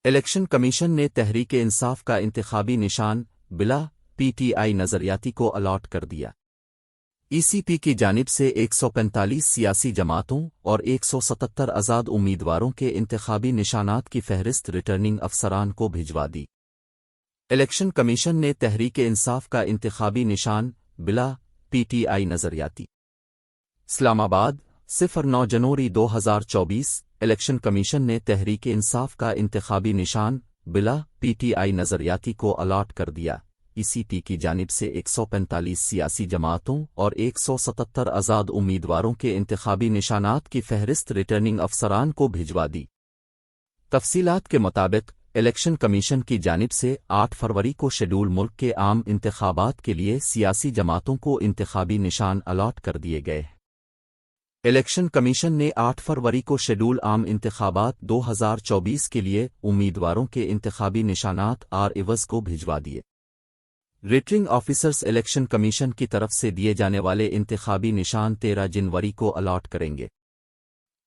Election commission نے تحریک انصاف کا انتخابی نشان بلا پی ٹی آئی نظریاتی کو الاٹ کر دیا۔ ای سی پی کی جانب سے 145 سیاسی جماعتوں اور 177 آزاد امیدواروں کے انتخابی نشانات کی فہرست ریٹرننگ افسران کو بھجوا دی۔ الیکشن کمیشن نے تحریک انصاف کا انتخابی نشان بلا پی ٹی آئی نظریاتی اسلام آباد 09 جنوری 2024 الیکشن کمیشن نے تحریک انصاف کا انتخابی نشان بلا پی ٹی آئی نظریاتی کو الاٹ کر دیا۔ ای سی پی کی جانب سے 145 سیاسی جماعتوں اور 177 آزاد امیدواروں کے انتخابی نشانات کی فہرست ریٹرننگ افسران کو بھجوا دی۔ تفصیلات کے مطابق الیکشن کمیشن کی جانب سے 8 فروری کو شیڈول ملک کے عام انتخابات کے لیے سیاسی جماعتوں کو انتخابی نشان الاٹ کر دیے گئے۔ الیکشن کمیشن نے 8 فروری کو شیڈول عام انتخابات 2024 کے لیے امیدواروں کے انتخابی نشانات عوض کو بھجوا دیے۔ ریٹرننگ آفیسرز الیکشن کمیشن کی طرف سے دیے جانے والے انتخابی نشان 13 جنوری کو الاٹ کریں گے۔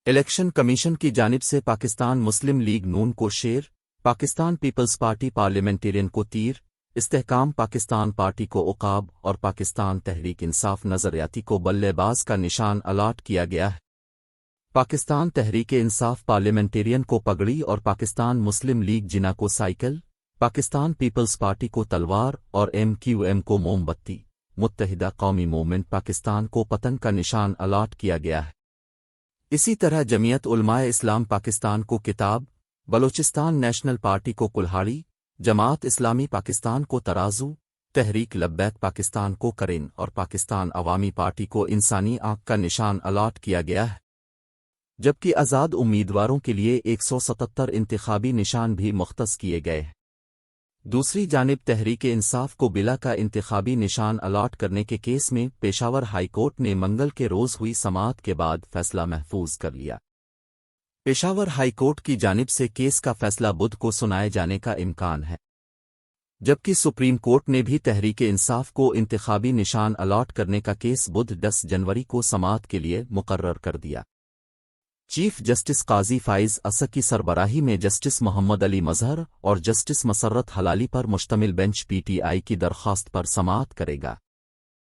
الیکشن کمیشن کی جانب سے پاکستان مسلم لیگ نون کو شیر، پاکستان پیپلز پارٹی پارلیمنٹیرین کو تیر، استحکام پاکستان پارٹی کو عقاب اور پاکستان تحریک انصاف نظریاتی کو بلے باز کا نشان الاٹ کیا گیا ہے۔ پاکستان تحریک انصاف پارلیمنٹیرین کو پگڑی اور پاکستان مسلم لیگ جنا کو سائیکل، پاکستان پیپلز پارٹی کو تلوار اور ایم کیو ایم کو موم بتی، متحدہ قومی موومنٹ پاکستان کو پتنگ کا نشان الاٹ کیا گیا ہے۔ اسی طرح جمعیت علماء اسلام پاکستان کو کتاب، بلوچستان نیشنل پارٹی کو کلہاڑی، جماعت اسلامی پاکستان کو ترازو، تحریک لبیک پاکستان کو کرین اور پاکستان عوامی پارٹی کو انسانی آنکھ کا نشان الاٹ کیا گیا ہے، جبکہ آزاد امیدواروں کے لیے 177 انتخابی نشان بھی مختص کیے گئے ہیں۔ دوسری جانب تحریک انصاف کو بلا کا انتخابی نشان الاٹ کرنے کے کیس میں پشاور ہائی کورٹ نے منگل کے روز ہوئی سماعت کے بعد فیصلہ محفوظ کر لیا۔ پشاور ہائی کورٹ کی جانب سے کیس کا فیصلہ بدھ کو سنائے جانے کا امکان ہے، جبکہ سپریم کورٹ نے بھی تحریک انصاف کو انتخابی نشان الاٹ کرنے کا کیس بدھ 10 جنوری کو سماعت کے لیے مقرر کر دیا۔ چیف جسٹس قاضی فائز اسد کی سربراہی میں جسٹس محمد علی مظہر اور جسٹس مسرت حلالی پر مشتمل بینچ پی ٹی آئی کی درخواست پر سماعت کرے گا۔